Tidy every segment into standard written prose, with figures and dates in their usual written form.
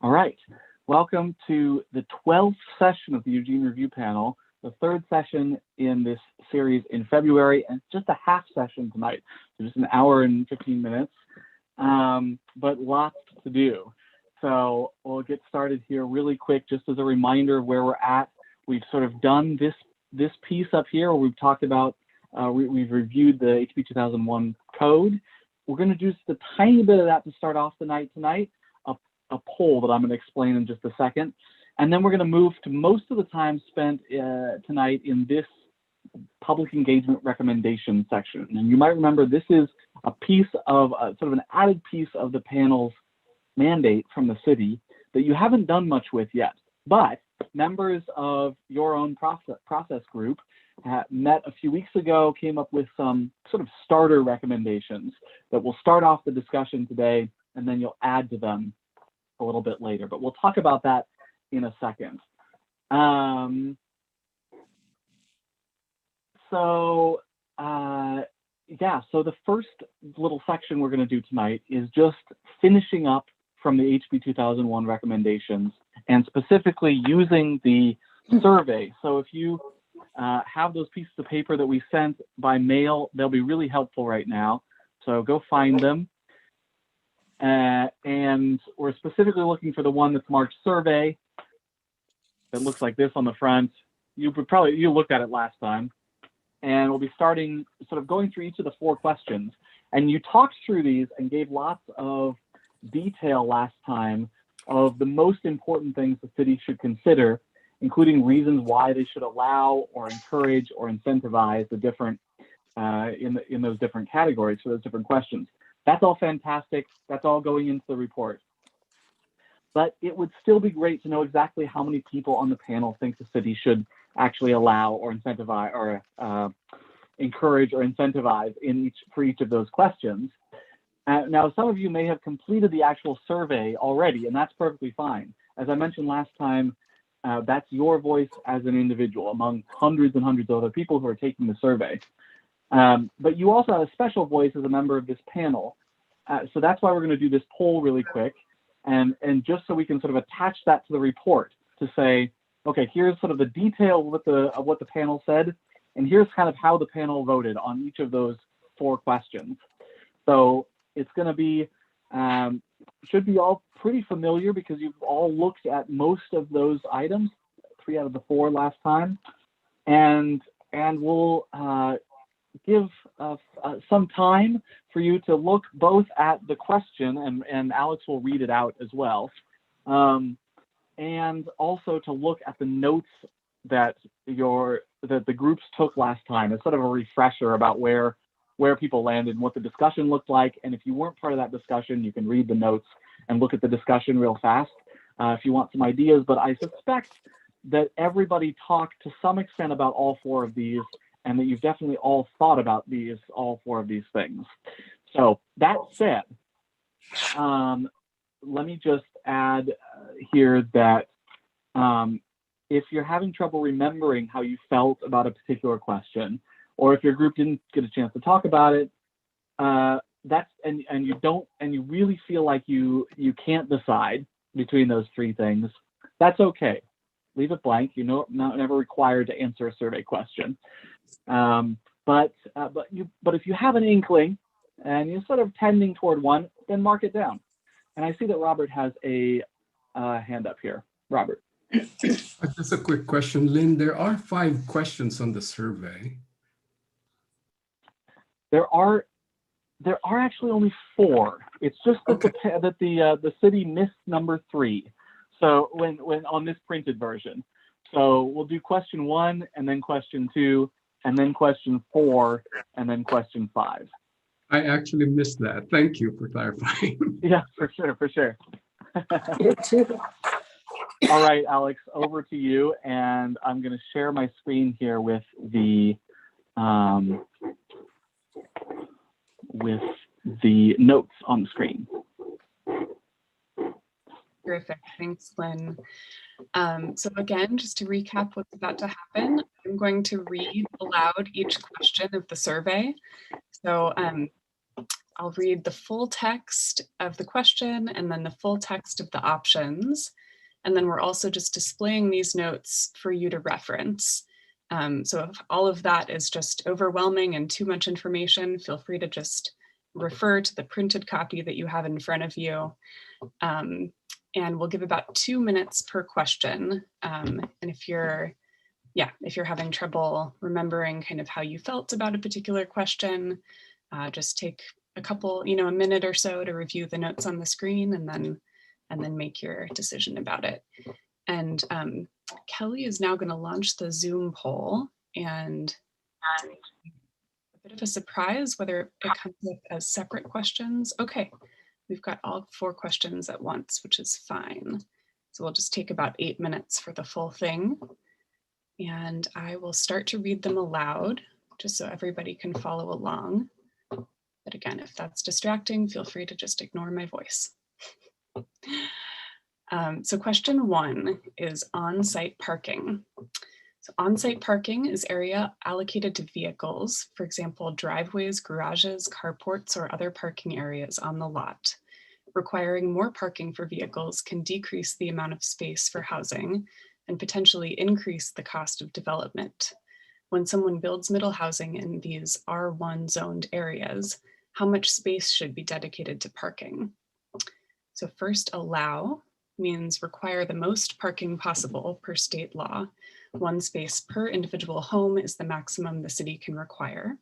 All right, welcome to the 12th session of the Eugene Review Panel, the third session in this series in February, and just a half session tonight, so just an hour and 15 minutes, but lots to do. So we'll get started here really quick, just as a reminder of where we're at. We've sort of done this piece up here where we've talked about, we've reviewed the HB 2001 code. We're going to do just a tiny bit of that to start off the night tonight. A poll that I'm going to explain in just a second. And then we're going to move to most of the time spent tonight in this public engagement recommendation section. And you might remember this is a piece of, sort of an added piece of the panel's mandate from the city that you haven't done much with yet. But members of your own process group met a few weeks ago, came up with some sort of starter recommendations that will start off the discussion today, and then you'll add to them a little bit later, but we'll talk about that in a second. So the first little section we're going to do tonight is just finishing up from the HB 2001 recommendations and specifically using the survey. So if you have those pieces of paper that we sent by mail, they'll be really helpful right now. So go find them. And we're specifically looking for the one that's marked survey that looks like this on the front. You looked at it last time. And we'll be starting sort of going through each of the 4 questions. And you talked through these and gave lots of detail last time of the most important things the city should consider, including reasons why they should allow or encourage or incentivize the different in those different categories for those different questions. That's all fantastic. That's all going into the report. But it would still be great to know exactly how many people on the panel think the city should actually allow or incentivize or encourage or incentivize for each of those questions. Now, some of you may have completed the actual survey already, and that's perfectly fine. As I mentioned last time, that's your voice as an individual among hundreds and hundreds of other people who are taking the survey. But you also have a special voice as a member of this panel. So that's why we're going to do this poll really quick. And just so we can sort of attach that to the report to say, okay, here's sort of the detail of what the panel said. And here's kind of how the panel voted on each of those 4 questions. So it's going to be, should be all pretty familiar because you've all looked at most of those items, 3 out of the 4 last time. And we'll give some time for you to look both at the question, and Alex will read it out as well, and also to look at the notes that the groups took last time as sort of a refresher about where people landed and what the discussion looked like. And if you weren't part of that discussion, you can read the notes and look at the discussion real fast if you want some ideas. But I suspect that everybody talked to some extent about all 4 of these, and that you've definitely all thought about all 4 of these things. So that said, let me just add here that if you're having trouble remembering how you felt about a particular question, or if your group didn't get a chance to talk about it, and you really feel like you can't decide between those 3 things, that's okay. Leave it blank. You're never required to answer a survey question. But if you have an inkling and you're sort of tending toward one, then mark it down. And I see that Robert has a hand up here. Robert. Just a quick question, Lynn. There are 5 questions on the survey. There are actually only 4. It's just that the city missed number 3. So when on this printed version. So we'll do question 1 and then question 2 and then question 4 and then question 5. I actually missed that. Thank you for clarifying. Yeah, for sure. You too. All right, Alex, over to you. And I'm going to share my screen here with the notes on the screen. Terrific. Thanks, Lynn. So again, just to recap what's about to happen, I'm going to read aloud each question of the survey. So I'll read the full text of the question and then the full text of the options. And then we're also just displaying these notes for you to reference. So if all of that is just overwhelming and too much information, feel free to just refer to the printed copy that you have in front of you. And we'll give about 2 minutes per question. And if you're having trouble remembering kind of how you felt about a particular question, just take a minute or so to review the notes on the screen and then make your decision about it. And Kelly is now going to launch the Zoom poll, and a bit of a surprise whether it comes up as separate questions. Okay, we've got all 4 questions at once, which is fine. So we'll just take about 8 minutes for the full thing. And I will start to read them aloud, just so everybody can follow along. But again, if that's distracting, feel free to just ignore my voice. So question 1 is on-site parking. So on-site parking is area allocated to vehicles, for example, driveways, garages, carports, or other parking areas on the lot. Requiring more parking for vehicles can decrease the amount of space for housing and potentially increase the cost of development. When someone builds middle housing in these R1 zoned areas, how much space should be dedicated to parking? So first, allow means require the most parking possible per state law. 1 space per individual home is the maximum the city can require.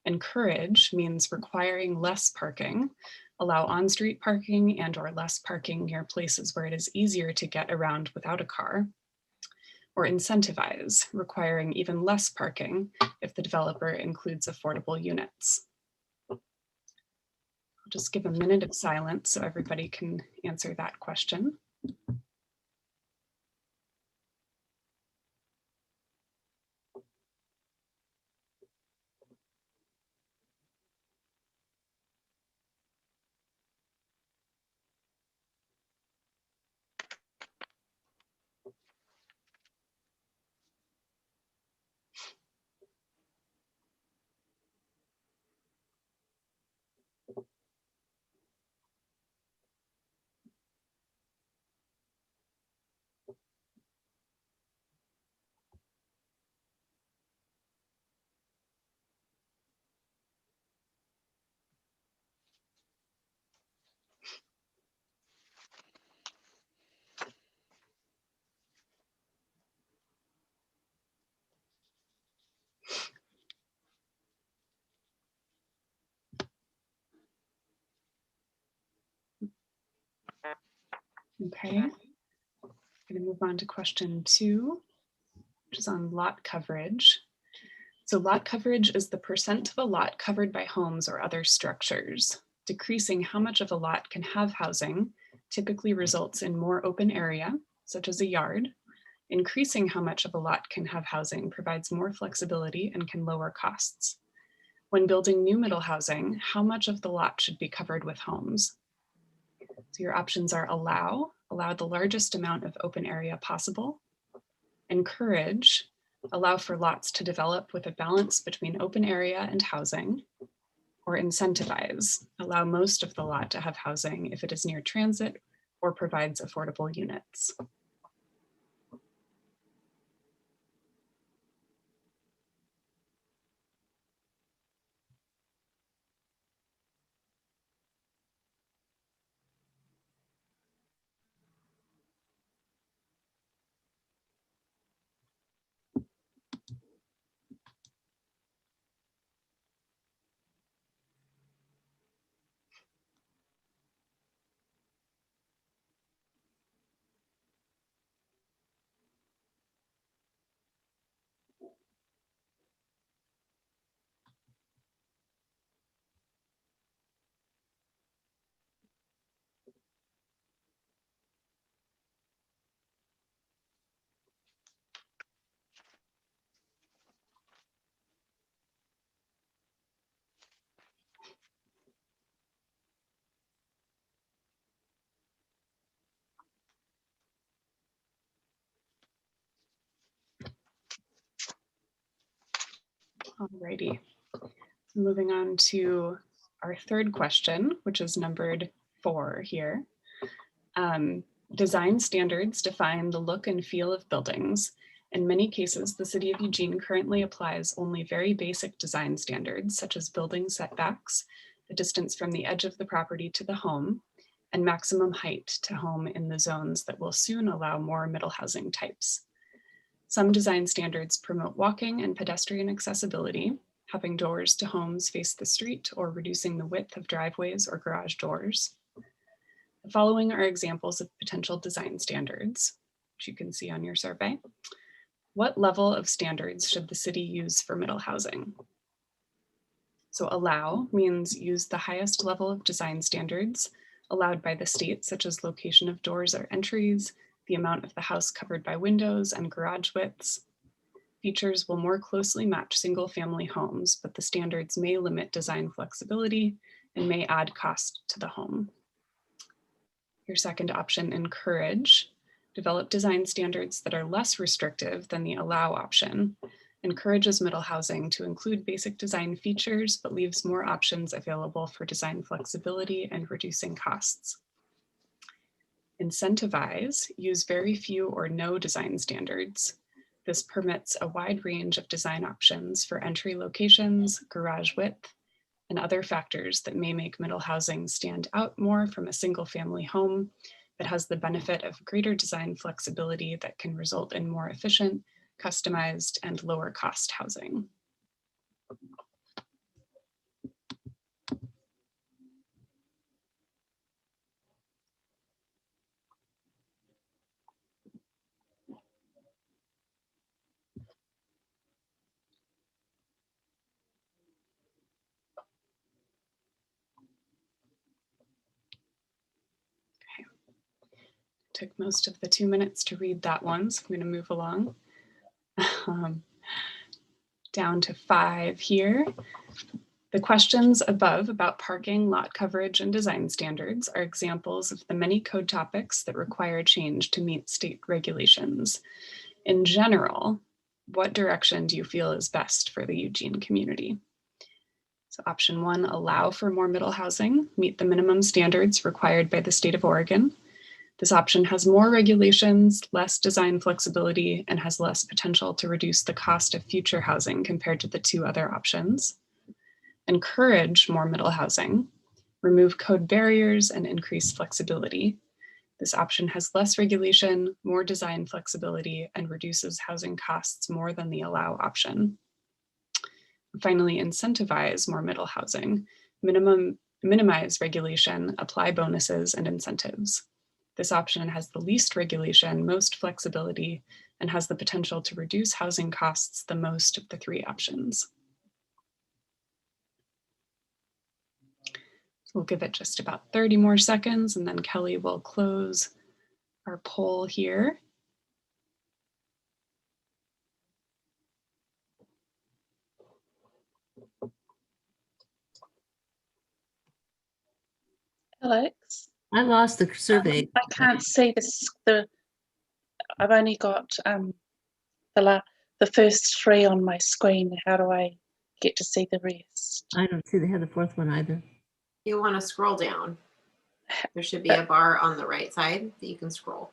Encourage means requiring less parking. Allow on-street parking and/or less parking near places where it is easier to get around without a car. Or incentivize, requiring even less parking if the developer includes affordable units. I'll just give a minute of silence so everybody can answer that question. Okay, I'm going to move on to question 2, which is on lot coverage. So lot coverage is the percent of a lot covered by homes or other structures. Decreasing how much of a lot can have housing typically results in more open area, such as a yard. Increasing how much of a lot can have housing provides more flexibility and can lower costs. When building new middle housing, how much of the lot should be covered with homes? So your options are allow the largest amount of open area possible. Encourage, allow for lots to develop with a balance between open area and housing. Or incentivize, allow most of the lot to have housing if it is near transit or provides affordable units. Alrighty, moving on to our third question, which is numbered 4 here. Design standards define the look and feel of buildings. In many cases, the City of Eugene currently applies only very basic design standards, such as building setbacks, the distance from the edge of the property to the home, and maximum height to home in the zones that will soon allow more middle housing types. Some design standards promote walking and pedestrian accessibility, having doors to homes face the street or reducing the width of driveways or garage doors. The following are examples of potential design standards, which you can see on your survey. What level of standards should the city use for middle housing? So allow means use the highest level of design standards allowed by the state, such as location of doors or entries, the amount of the house covered by windows and garage widths. Features will more closely match single-family homes, but the standards may limit design flexibility and may add cost to the home. Your second option, encourage. Develop design standards that are less restrictive than the allow option. Encourages middle housing to include basic design features, but leaves more options available for design flexibility and reducing costs. Incentivize, use very few or no design standards. This permits a wide range of design options for entry locations, garage width, and other factors that may make middle housing stand out more from a single family home that has the benefit of greater design flexibility that can result in more efficient, customized, and lower cost housing. Took most of the 2 minutes to read that one, so I'm going to move along. Down to 5 here. The questions above about parking, lot coverage, and design standards are examples of the many code topics that require change to meet state regulations. In general, what direction do you feel is best for the Eugene community? So option 1, allow for more middle housing, meet the minimum standards required by the state of Oregon. This option has more regulations, less design flexibility, and has less potential to reduce the cost of future housing compared to the 2 other options. Encourage more middle housing, remove code barriers, and increase flexibility. This option has less regulation, more design flexibility, and reduces housing costs more than the allow option. Finally, incentivize more middle housing, minimize regulation, apply bonuses and incentives. This option has the least regulation, most flexibility, and has the potential to reduce housing costs the most of the 3 options. So we'll give it just about 30 more seconds, and then Kelly will close our poll here. Alex, I lost the survey. I can't see this. I've only got the first 3 on my screen. How do I get to see the rest? I don't see they have the 4th one either. You want to scroll down. There should be a bar on the right side that you can scroll.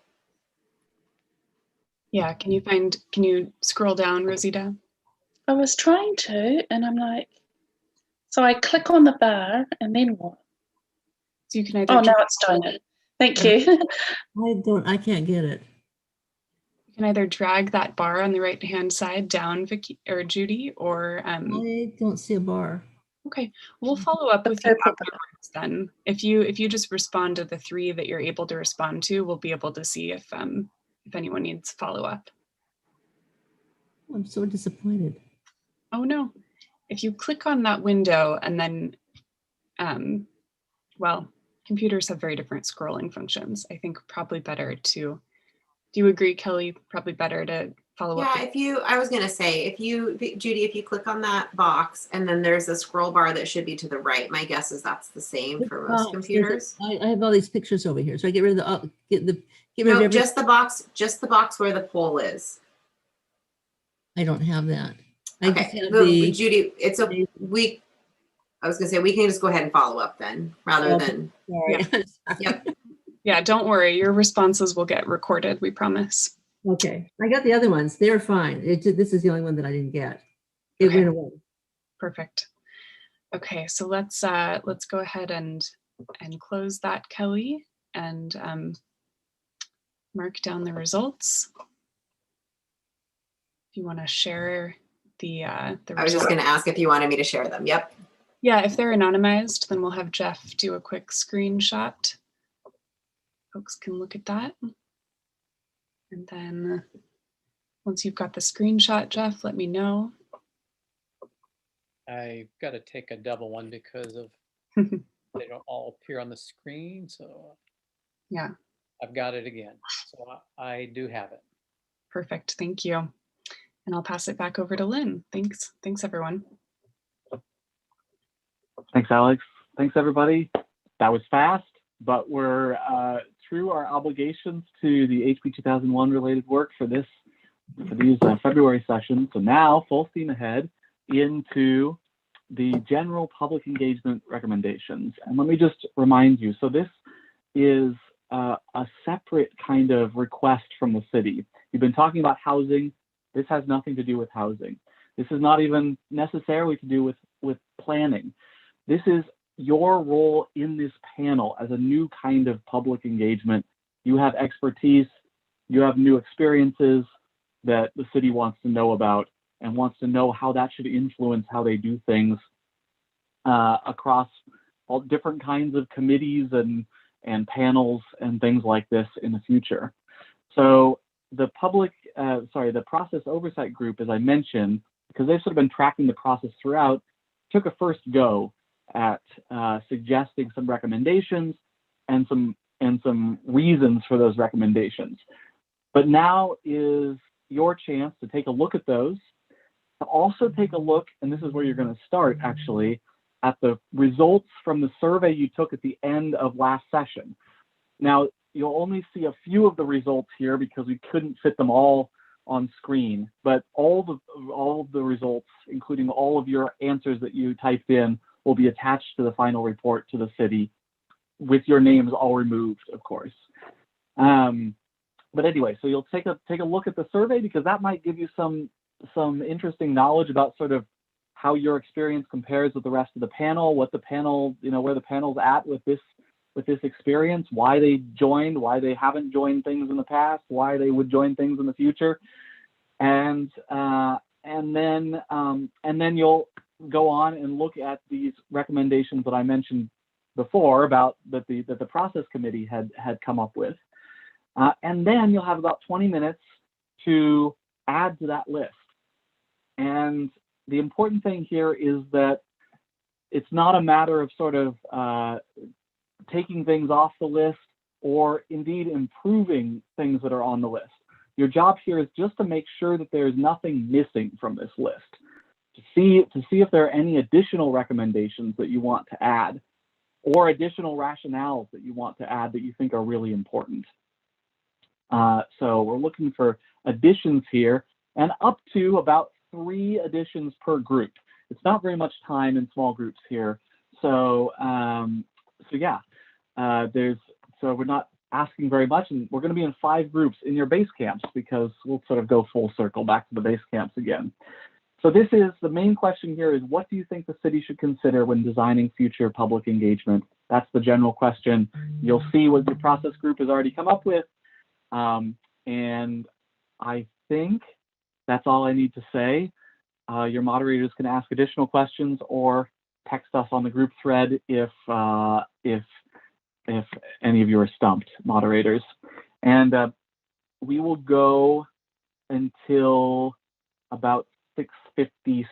Yeah, can you scroll down, Rosita? I was trying to, and I'm like, so I click on the bar, and then what? So you can either Oh, now it's doing it. Thank you. I can't get it. You can either drag that bar on the right-hand side down, Vicky or Judy, or I don't see a bar. okay, we'll follow up with you afterwards then. If you just respond to the 3 that you're able to respond to, we'll be able to see if anyone needs follow-up. I'm so disappointed. Oh no. If you click on that window and then well, computers have very different scrolling functions. I think probably better to, do you agree, Kelly? Probably better to follow up. Yeah, I was going to say, Judy, if you click on that box and then there's a scroll bar that should be to the right, my guess is that's the same for most computers. I have all these pictures over here. So I get rid of No, just the box where the poll is. I don't have that. Okay, Judy, I was gonna say, we can just go ahead and follow up then, rather Okay. than, Sorry. Yep. Yeah, don't worry. Your responses will get recorded, we promise. Okay, I got the other ones. They're fine. This is the only one that I didn't get. It Okay. went away. Perfect. Okay, so let's go ahead and close that, Kelly, and mark down the results. If you want to share the I was results. just gonna ask if you wanted me to share them. Yep. Yeah, if they're anonymized, then we'll have Jeff do a quick screenshot. Folks can look at that. And then once you've got the screenshot, Jeff, let me know. I've got to take a double one because of they don't all appear on the screen. So Yeah, I've got it again. So I do have it. perfect. Thank you. And I'll pass it back over to Lynn. Thanks. Thanks, everyone. Thanks, Alex. Thanks, everybody. That was fast, but we're through our obligations to the HB 2001 related work for these February sessions. So now, full steam ahead into the general public engagement recommendations. And let me just remind you, so this is a separate kind of request from the city. You've been talking about housing. This has nothing to do with housing. This is not even necessarily to do with planning. This is your role in this panel as a new kind of public engagement. You have expertise, you have new experiences that the city wants to know about and wants to know how that should influence how they do things across all different kinds of committees and panels and things like this in the future. So the process oversight group, as I mentioned, because they've sort of been tracking the process throughout, took a first go at suggesting some recommendations and some reasons for those recommendations. But now is your chance to take a look at those, to also take a look, and this is where you're going to start actually, at the results from the survey you took at the end of last session. Now, you'll only see a few of the results here because we couldn't fit them all on screen, but all of the results, including all of your answers that you typed in, will be attached to the final report to the city with your names all removed, of course. But anyway, so you'll take a look at the survey because that might give you some interesting knowledge about sort of how your experience compares with the rest of the panel, what the panel, where the panel's at with this experience, why they joined, why they haven't joined things in the past, why they would join things in the future, and then you'll go on and look at these recommendations that I mentioned before about that the process committee had come up with, and then you'll have about 20 minutes to add to that list. And the important thing here is that it's not a matter of sort of taking things off the list or indeed improving things that are on the list. Your job here is just to make sure that there's nothing missing from this list, to see if there are any additional recommendations that you want to add or additional rationales that you want to add that you think are really important. So we're looking for additions here, and up to about 3 additions per group. It's not very much time in small groups here. So we're not asking very much, and we're going to be in 5 groups in your base camps because we'll sort of go full circle back to the base camps again. So this is the main question here is, what do you think the city should consider when designing future public engagement? That's the general question. You'll see what the process group has already come up with. And I think that's all I need to say. Your moderators can ask additional questions or text us on the group thread if any of you are stumped, moderators. And we will go until about 6:56.